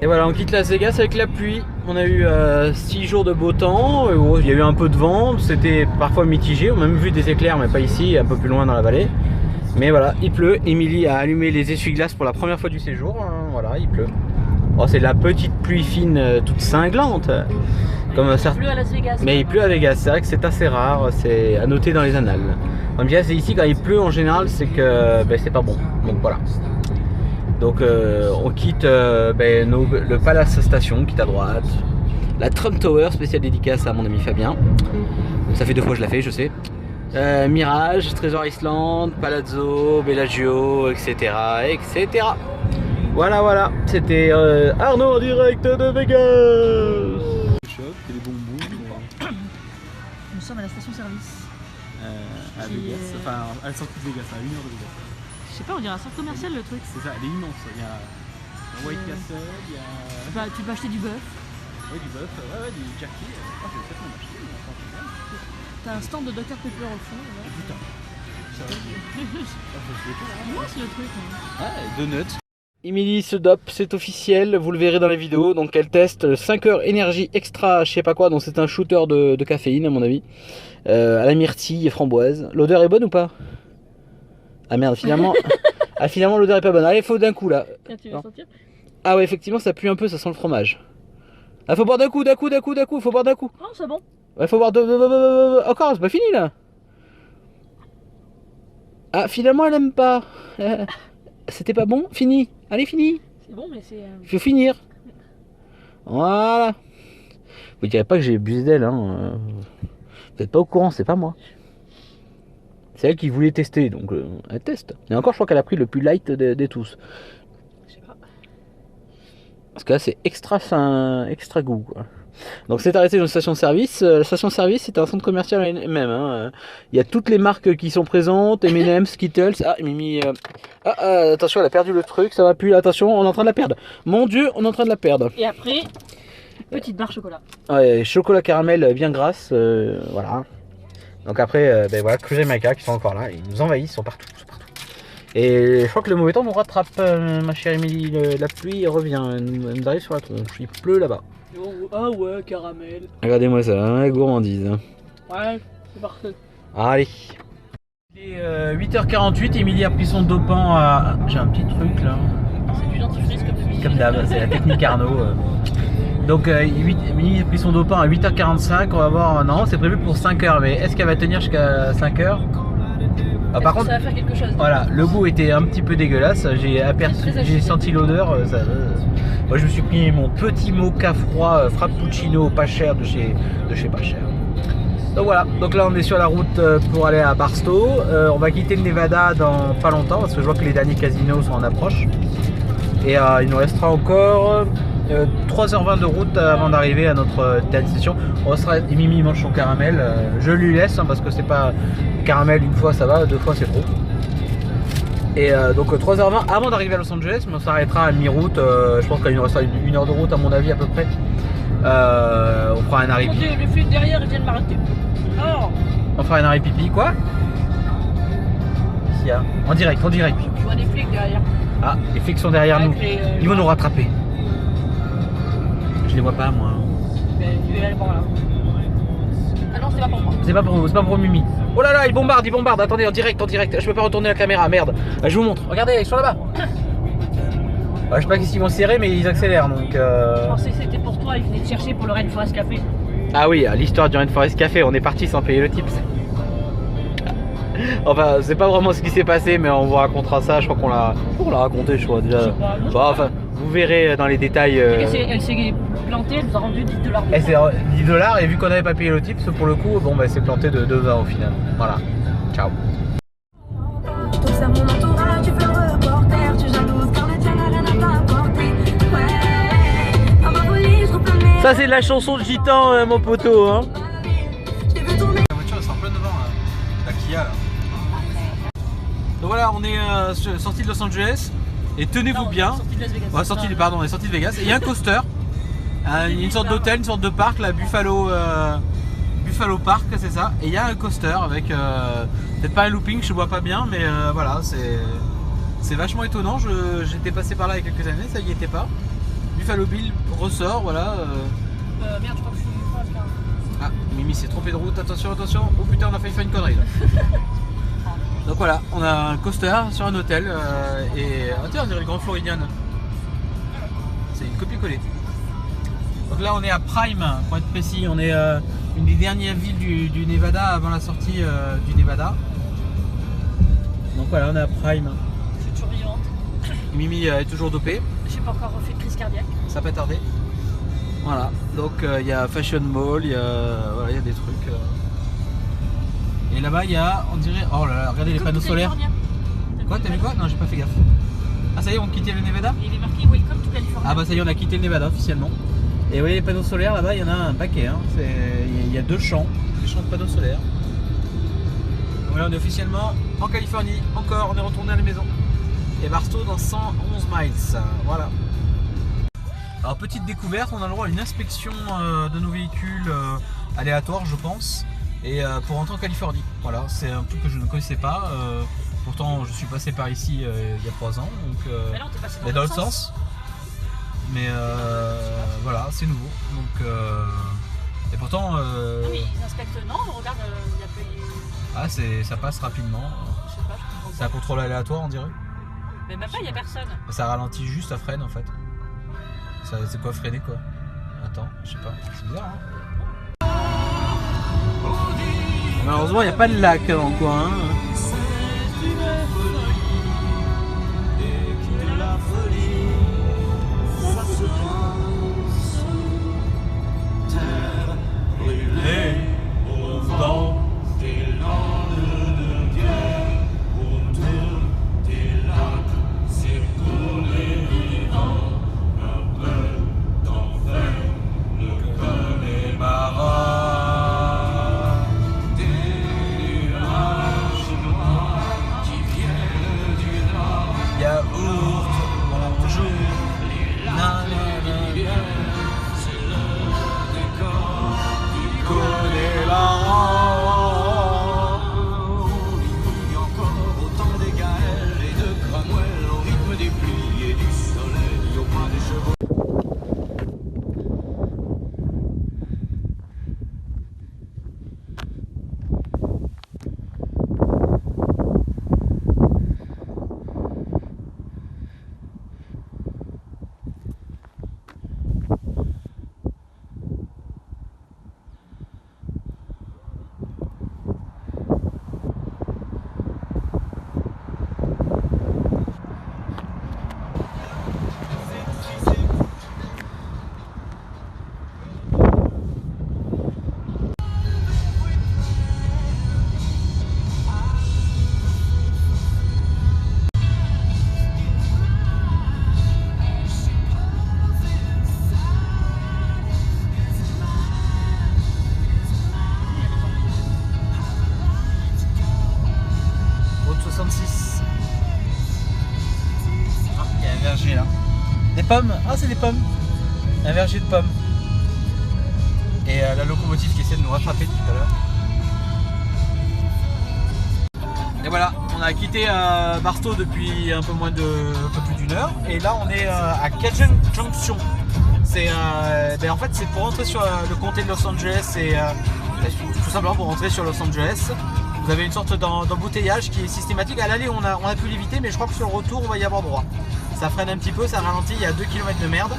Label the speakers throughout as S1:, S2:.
S1: Et voilà, on quitte Las Vegas avec la pluie. On a eu 6 jours de beau temps. Il y a eu un peu de vent, c'était parfois mitigé. On a même vu des éclairs, mais pas ici, un peu plus loin dans la vallée. Mais voilà, il pleut. Émilie a allumé les essuie-glaces pour la première fois du séjour. Voilà, il pleut. Oh, c'est de la petite pluie fine, toute cinglante. Comme ça.
S2: Il pleut à Las Vegas.
S1: Mais il pleut à Vegas, c'est vrai que c'est assez rare, c'est à noter dans les annales. En tout cas, c'est ici quand il pleut en général, c'est que c'est pas bon. Donc voilà. Donc on quitte le Palace Station qui est à droite. La Trump Tower, spéciale dédicace à mon ami Fabien. Ça fait 2 fois que je la fais, je sais. Mirage, Trésor Island, Palazzo, Bellagio, etc. etc. Voilà, c'était Arnaud en direct de Vegas. Les bonbons.
S2: Nous sommes à la station-service.
S1: À Vegas, enfin à la sortie de Vegas, à 1 heure de Vegas.
S2: Je sais pas, on dirait un centre commercial le truc.
S1: C'est ça, elle est immense. Il y a White Castle, il y a.
S2: Bah, tu peux acheter du bœuf.
S1: Oui, du bœuf, du jerky. Je vais peut-être m'en acheter, mais franchement.
S2: T'as un stand de Dr Pepper au fond. Là.
S1: Putain. Ça va.
S2: Immense le truc.
S1: Donuts. Émilie se dope, c'est officiel, vous le verrez dans les vidéos. Donc elle teste 5 heures énergie extra, je sais pas quoi. Donc c'est un shooter de caféine à mon avis. À la myrtille et framboise. L'odeur est bonne ou pas? Ah merde, finalement. Finalement l'odeur est pas bonne. Allez, faut d'un coup là.
S2: Tiens, tu veux sentir?
S1: Ah ouais, effectivement ça pue un peu, ça sent le fromage. Ah, faut boire d'un coup, faut boire d'un coup.
S2: Oh, c'est bon.
S1: Ouais, faut boire encore, c'est pas fini là. Ah, finalement elle aime pas. C'était pas bon, fini. Allez, fini.
S2: C'est bon, mais c'est.
S1: Il faut finir. Voilà. Vous direz pas que j'ai abusé d'elle, hein. Vous n'êtes pas au courant, c'est pas moi. C'est elle qui voulait tester, donc elle teste. Et encore, je crois qu'elle a pris le plus light des tous.
S2: Je sais pas.
S1: Parce que là, c'est extra fin, extra goût, quoi. Donc c'est arrêté dans une station-service. La station-service, c'est un centre commercial même. Hein. Il y a toutes les marques qui sont présentes, M&M's, Skittles. Ah, Mimi. Attention, elle a perdu le truc, ça va plus. Attention, on est en train de la perdre. Mon Dieu, on est en train de la perdre.
S2: Et après, petite barre chocolat.
S1: Ouais, chocolat caramel bien grasse, voilà. Donc après, voilà, Cruise America qui sont encore là, ils nous envahissent, ils sont partout. Et je crois que le mauvais temps nous rattrape, ma chère Émilie. La pluie revient, elle nous arrive sur la tronche, il pleut là-bas.
S2: Ah ouais, caramel.
S1: Regardez-moi ça, la gourmandise.
S2: Ouais, c'est parfait.
S1: Allez. Il est 8h48, Émilie a pris son dopant à... J'ai un petit truc là.
S2: C'est du dentifrice
S1: comme d'hab, c'est la technique Arnaud. Donc Émilie a pris son dopant à 8h45, on va voir, non c'est prévu pour 5h, mais est-ce qu'elle va tenir jusqu'à 5h? Par contre,
S2: ça va faire quelque chose.
S1: Voilà, le goût était un petit peu dégueulasse, j'ai senti l'odeur. Moi je me suis pris mon petit mocha froid frappuccino pas cher de chez pas cher. Donc voilà, donc là on est sur la route pour aller à Barstow. On va quitter le Nevada dans pas longtemps parce que je vois que les derniers casinos sont en approche. Et il nous restera encore 3h20 de route avant d'arriver à notre dernière station. On sera, Mimi mange son caramel, je lui laisse parce que c'est pas caramel, une fois ça va, 2 fois c'est trop. Et donc 3h20 avant d'arriver à Los Angeles, mais on s'arrêtera à mi-route. Je pense qu'il nous restera 1 heure de route à mon avis à peu près. On fera un arrêt pipi.
S2: Les flics derrière ils viennent m'arrêter. Oh.
S1: On fera un arrêt pipi, quoi? Ici, hein. En direct.
S2: Je vois des flics derrière.
S1: Ah, les flics sont derrière nous. Ils vont nous rattraper. Je les vois pas moi.
S2: Je vais aller par là. Ah non, c'est pas pour moi.
S1: C'est pas pour vous, c'est pas pour Mimi. Oh là là, ils bombardent. Attendez, en direct. Je peux pas retourner la caméra, merde. Je vous montre. Regardez, ils sont là-bas. Je sais pas qu'est-ce qu'ils vont serrer, mais ils accélèrent donc.
S2: Je pensais que c'était pour toi, ils venaient te chercher pour le Rainforest Café.
S1: Ah oui, l'histoire du Rainforest Café, on est parti sans payer le tips. Enfin, c'est pas vraiment ce qui s'est passé, mais on vous racontera ça. Je crois qu'on l'a raconté, je crois déjà. Enfin, vous verrez dans les détails.
S2: Elle s'est plantée, elle nous a rendu 10 $.
S1: Elle s'est 10 $, et vu qu'on n'avait pas payé le tips, pour le coup, bon, bah, c'est planté de 2 au final. Voilà. Ciao.
S3: T'observes mon entourage, tu fais le reporter, tu es jalouse car le tien n'a rien à t'apporter. Ouais, dans ma folie, je reprends mes.
S1: Ça, c'est de la chanson de gitan, mon poteau, hein.
S3: Je t'ai vu tourner.
S1: La voiture, elle sort plein de vent, là. La Kia, là. Donc voilà, on est sorti de Los Angeles. Et tenez-vous bien.
S2: Sortie de Las Vegas.
S1: On est sorti de Vegas. Et il y a un coaster. Il y a une sorte d'hôtel, une sorte de parc, la Buffalo Park, c'est ça. Et il y a un coaster avec peut-être pas un looping, je vois pas bien, mais voilà, c'est vachement étonnant. J'étais passé par là il y a quelques années, ça y était pas. Buffalo Bill ressort, voilà.
S2: Merde, je crois que je suis pas bien.
S1: Ah, Mimi s'est trompé de route, attention, attention. Oh putain, on a failli faire une connerie là. Donc voilà, on a un coaster sur un hôtel et ah, tiens, on dirait le Grand Floridian. C'est une copie-collée. Donc là, on est à Prime, pour être précis. On est une des dernières villes du Nevada avant la sortie du Nevada. Donc voilà, on est à Prime.
S2: Je suis toujours vivante.
S1: Mimi est toujours dopée.
S2: J'ai pas encore refait de crise cardiaque.
S1: Ça peut tarder. Voilà, donc il y a Fashion Mall, il y a, voilà, y a des trucs. Et là-bas, il y a, on dirait, oh là là, regardez les panneaux solaires. Quoi, t'as vu quoi? Non, j'ai pas fait gaffe. Ah, ça y est, on quitte le Nevada?
S2: Il est marqué Welcome to California.
S1: Ah bah ça y est, on a quitté le Nevada officiellement. Et vous voyez les panneaux solaires là-bas, il y en a un paquet. Hein. Il y a deux champs, des champs de panneaux solaires. Donc là, on est officiellement en Californie. Encore, on est retourné à la maison. Et Barstow dans 111 miles. Voilà. Alors petite découverte, on a le droit à une inspection de nos véhicules aléatoire, je pense. Et pour rentrer en Californie. Voilà, c'est un truc que je ne connaissais pas. Pourtant, je suis passé par ici il y a 3 ans. Donc,
S2: Mais là, on t'est passé
S1: dans l'autre sens. Mais voilà, c'est nouveau. Donc, et pourtant.
S2: Ah, mais ils inspectent, non, regarde, il y a pas eu.
S1: Ah, ça passe rapidement.
S2: Je sais pas, je comprends
S1: C'est un contrôle aléatoire, on dirait.
S2: Mais même pas, il y a personne.
S1: Ça ralentit juste, ça freine en fait. C'est quoi freiner quoi? Attends, je sais pas. C'est bizarre, hein. Malheureusement, il n'y a pas de lac dans le coin. Hein. Des pommes? Ah, c'est des pommes. Un verger de pommes. Et la locomotive qui essaie de nous rattraper tout à l'heure. Et voilà, on a quitté Barstow depuis un peu plus d'1 heure. Et là, on est à Cajun Junction. C'est en fait, c'est pour rentrer sur le comté de Los Angeles et tout simplement pour rentrer sur Los Angeles. Vous avez une sorte d'embouteillage qui est systématique. À l'aller, on a pu l'éviter, mais je crois que sur le retour, on va y avoir droit. Ça freine un petit peu, ça ralentit, il y a 2 km de merde.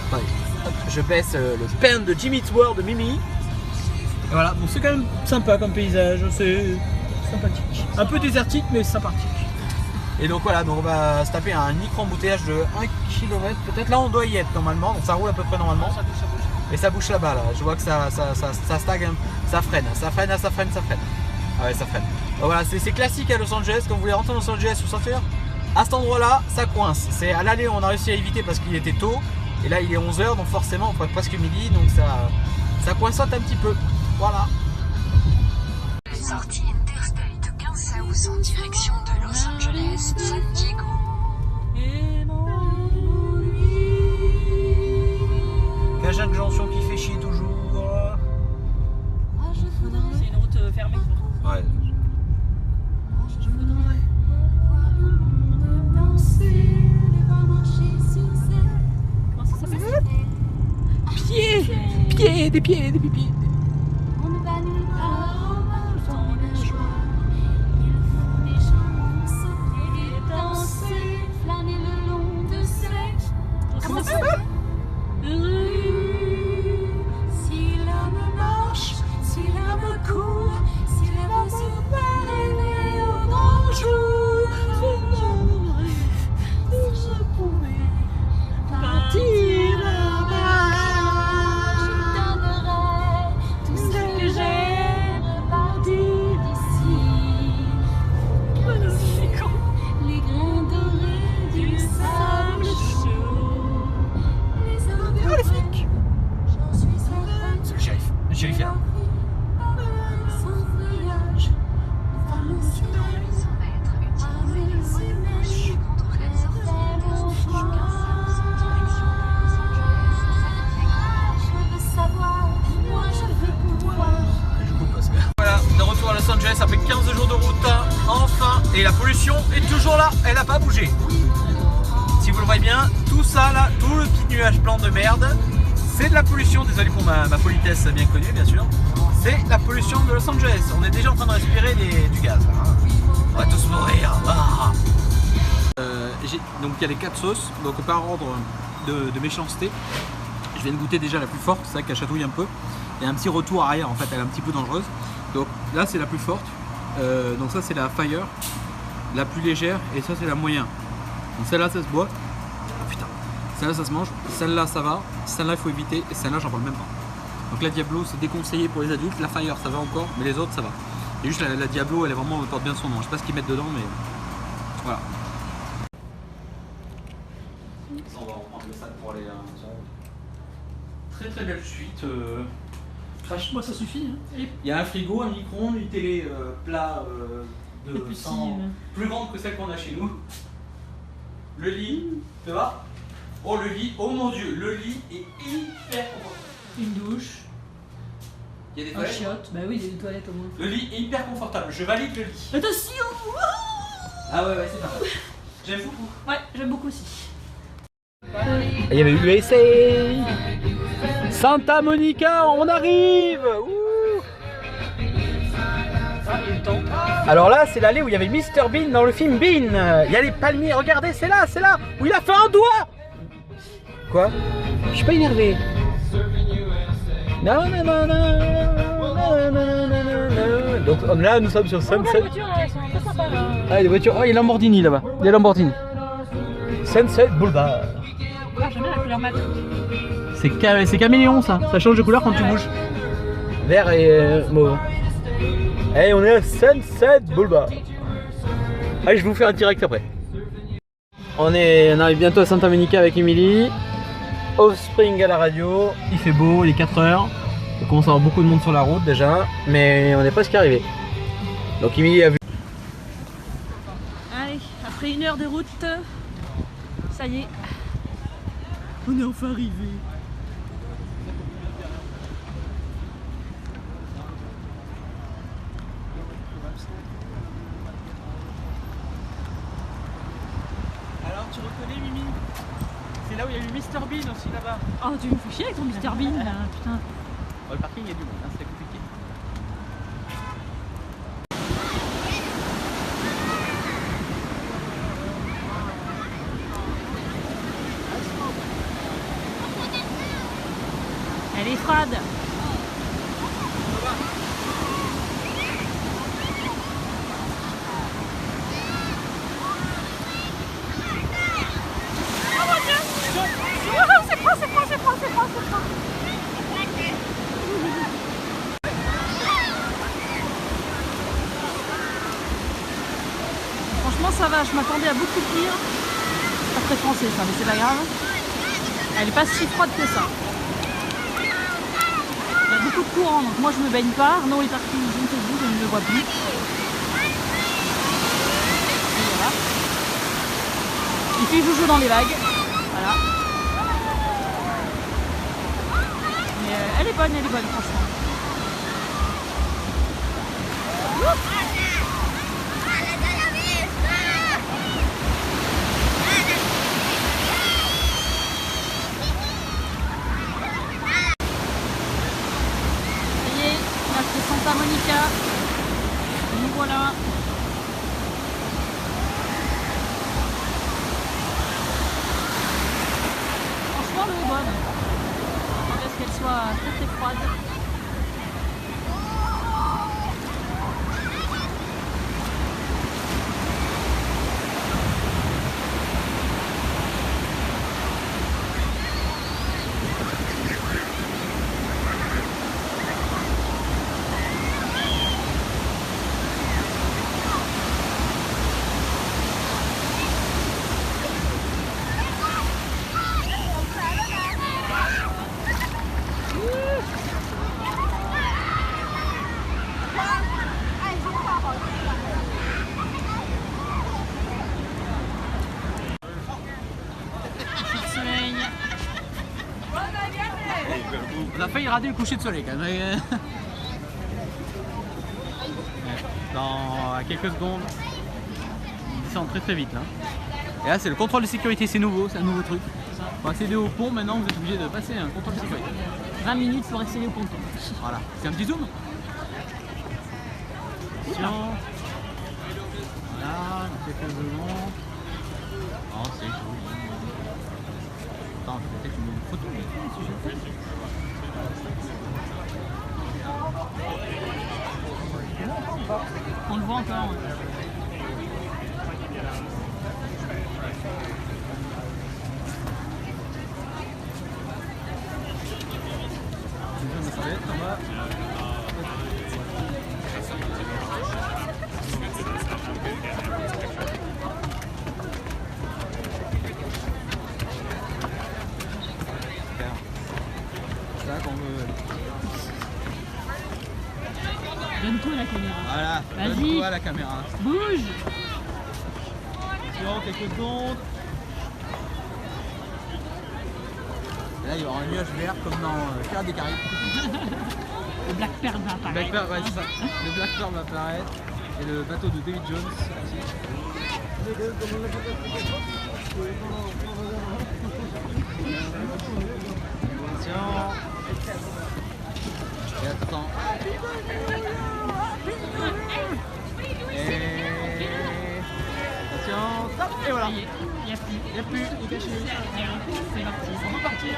S1: Attendez, hop, je baisse le pen de Jimmy Tour de Mimi. Et voilà, bon, c'est quand même sympa comme paysage, c'est sympathique. Un peu désertique, mais sympathique. Et donc voilà, donc on va se taper un micro-embouteillage de 1 km. Peut-être là, on doit y être normalement, donc ça roule à peu près normalement.
S2: Ça bouge.
S1: Et ça bouge là-bas, là. Je vois que ça stagne, ça freine. Ah ouais, ça freine. Donc voilà, c'est classique à Los Angeles. Quand vous voulez rentrer à Los Angeles ou sortir, à cet endroit-là, ça coince. C'est à l'aller, on a réussi à éviter parce qu'il était tôt. Et là, il est 11h, donc forcément, on peut être presque midi. Donc ça coinçote un petit peu. Voilà.
S4: Sortie Interstate 15 South en direction de Los Angeles, San Diego.
S1: Cajun Junction qui fait chier toujours.
S2: C'est une route fermée.
S1: Ouais.
S2: Comment ça s'appelle?
S1: pieds, des pieds, des pieds.
S3: On ne va nulle part avant la joie. Il faut des gens sauter, danser, flâner le long de ces rues. Si l'homme marche, si l'homme court, si l'homme se rêver au grand jour, je pourrais partir là-bas. Je donnerai tout ce que j'ai reparti d'ici. Les grains dorés du sable chaud. Les odeurs j'en suis certaine.
S1: C'est le shérif. Le shérif est là.
S3: Sans voyage,
S4: À 800 mètres, utilisez le gauche contre la sortie de la 15 direction de Los Angeles.
S3: je veux savoir, moi je veux pouvoir.
S1: Je coupe parce que... Voilà, de retour à Los Angeles après 15 jours de route, enfin. Et la pollution est toujours là, elle n'a pas bougé. Si vous le voyez bien, tout ça là, tout le petit nuage blanc de merde, c'est de la pollution. Désolé pour ma politesse bien connue, bien sûr. C'est la pollution de Los Angeles. On est déjà en train de respirer du gaz. Hein. On va tous mourir. Ah. Donc il y a les 4 sauces. Donc par ordre de méchanceté, je viens de goûter déjà la plus forte. C'est vrai qu'elle chatouille un peu. Il y a un petit retour arrière. En fait, elle est un petit peu dangereuse. Donc là, c'est la plus forte. Donc ça, c'est la Fire, la plus légère. Et ça, c'est la moyenne. Donc celle-là, ça se boit. Oh, putain. Celle-là, ça se mange. Celle-là, ça va. Celle-là, il faut éviter. Et celle-là, j'en parle même pas. Donc la Diablo, c'est déconseillé pour les adultes. La Fire, ça va encore, mais les autres, ça va. Et juste la Diablo, elle est vraiment, elle porte bien son nom. Je sais pas ce qu'ils mettent dedans, mais voilà. On va reprendre le sac pour aller très très belle suite. Moi, ça suffit. Hein. Il y a un frigo, un micro-ondes, une télé plat de
S2: petit,
S1: 100, plus grande que celle qu'on a chez nous. Le lit, tu vois? Oh le lit, oh mon dieu, le lit est hyper confortable.
S2: Une douche,
S1: Il y a des
S2: un
S1: toilettes.
S2: chiotte. Bah oui, il y a des toilettes au moins.
S1: Le lit est hyper confortable, je valide le lit.
S2: Attention!
S1: Ah ouais, c'est pas mal. J'aime beaucoup.
S2: Ouais, j'aime beaucoup aussi.
S1: Il y avait USA, Santa Monica, on arrive. Alors là, c'est l'allée où il y avait Mr Bean dans le film Bean. Il y a les palmiers, regardez, c'est là, où il a fait un doigt. Quoi? Je suis pas énervé. Non, non, non, non, non. Donc là, nous sommes sur Sunset.
S2: Les voitures, elles sont très sympas là.
S1: Ah, les voitures. Oh, il y a Lamborghini là-bas. Il y a Lamborghini. Sunset Boulevard.
S2: Ah, j'aime bien la couleur mat.
S1: C'est caméléon ça. Ça change de couleur quand tu bouges. Vert et mauve. Et on est à Sunset Boulevard. Allez, je vais vous faire un direct après. On arrive bientôt à Santa Monica avec Emily. Offspring à la radio. Il fait beau, il est 4h. Il commence à avoir beaucoup de monde sur la route déjà. Mais on n'est presque arrivé. Donc Emily a vu.
S2: Allez, après 1 heure de route, ça y est. On est enfin arrivé.
S1: Alors tu reconnais Mimi? C'est là où il y a eu Mr Bean aussi là-bas.
S2: Oh, tu me fais chier avec ton Mr Bean là, putain.
S1: Dans le parking il y a du monde, hein, c'est compliqué.
S2: Elle est froide. Franchement ça va, je m'attendais à beaucoup pire. C'est pas très français ça, mais c'est pas grave. Elle est pas si froide que ça. Il y a beaucoup de courant, donc moi je me baigne pas. Arnaud est parti je ne sais où, je ne le vois plus. Et voilà. Il fait joujou dans les vagues. Voilà. Mais elle est bonne franchement. voilà. Franchement, l'eau est bonne. On laisse qu'elle soit très très froide.
S5: On a failli rater le coucher de soleil quand même. Dans quelques secondes, on descend très très vite là. Et là c'est le contrôle de sécurité, c'est nouveau, c'est un nouveau truc. Pour accéder au pont maintenant vous êtes obligé de passer un contrôle de sécurité.
S2: 20 minutes pour accéder au ponton.
S5: Voilà, c'est un petit zoom. Attention. Voilà, dans quelques secondes. Oh c'est joli. Attends, je vais peut-être une photo si je fais.
S2: On le voit encore.
S5: Ça va être en bas. C'est ça qu'on veut.
S2: Donne tout à la caméra.
S5: Voilà,
S2: Vas-y.
S5: donne-toi à la caméra.
S2: Bouge.
S5: Attention, quelques secondes. Et là, il y aura un nuage vert comme dans Pirates des Caraïbes.
S2: Le Black Pearl va
S5: Le
S2: apparaître.
S5: Black Pearl, ouais, c'est ça. Le Black Pearl va apparaître. Et le bateau de David Jones aussi. Attention. Et attends. Et attention, stop. Et voilà.
S2: Ça y est, il n'y a plus.
S5: Il n'y a plus, il est caché.
S2: C'est parti.
S5: On peut partir.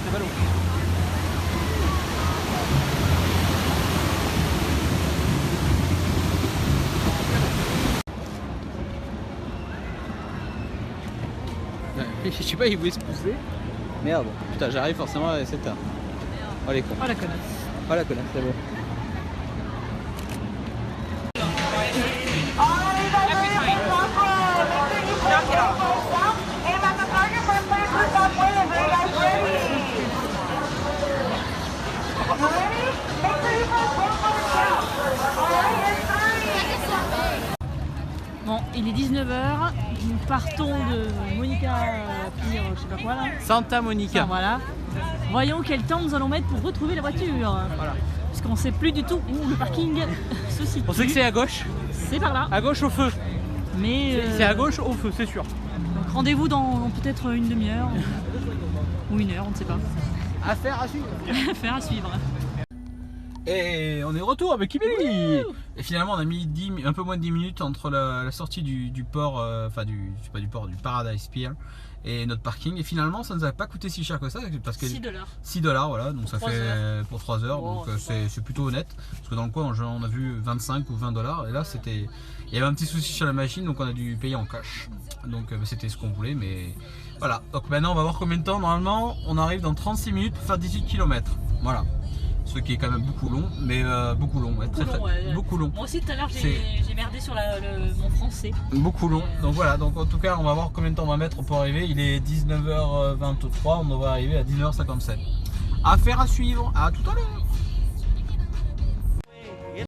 S5: C'est ballon. Je sais pas, il voulait se pousser. Merde, putain, j'arrive forcément à cette heure. Oh les cons.
S2: Oh la connasse.
S5: Oh la connasse, c'est bon.
S2: Bon, il est 19h. Nous partons de Monica Pier, je sais pas quoi là.
S5: Santa Monica.
S2: Enfin, voilà. Voyons quel temps nous allons mettre pour retrouver la voiture.
S5: Voilà.
S2: Parce qu'on sait plus du tout où le parking se situe.
S5: On sait que c'est à gauche.
S2: C'est par là.
S5: À gauche au feu.
S2: Mais
S5: C'est à gauche au feu, c'est sûr.
S2: donc rendez-vous dans peut-être une demi-heure ou une heure, on ne sait pas.
S5: Affaire à suivre.
S2: Faire à suivre.
S1: Et on est de retour avec Kimeli. Et finalement on a mis un peu moins de 10 minutes entre la sortie du port, enfin c'est pas du port, du Paradise Pier et notre parking. Et finalement ça nous a pas coûté si cher que ça parce que
S2: $6.
S1: $6, voilà, donc ça
S2: 3
S1: fait
S2: heures.
S1: pour 3 heures,
S2: Oh,
S1: donc c'est plutôt honnête. Parce que dans le coin on a vu 25 ou $20 et là il y avait un petit souci sur la machine, donc on a dû payer en cash. Donc c'était ce qu'on voulait, mais voilà. Donc maintenant on va voir combien de temps. Normalement on arrive dans 36 minutes pour faire 18 km. Voilà. Ce qui est quand même beaucoup long, mais beaucoup long, ouais, beaucoup long.
S2: Moi aussi tout à l'heure
S1: C'est-
S2: j'ai merdé sur mon français.
S1: Beaucoup long. Donc voilà, donc en tout cas on va voir combien de temps on va mettre pour arriver. Il est 19h23, on devrait arriver à 19h57. Affaire à suivre, à tout à l'heure.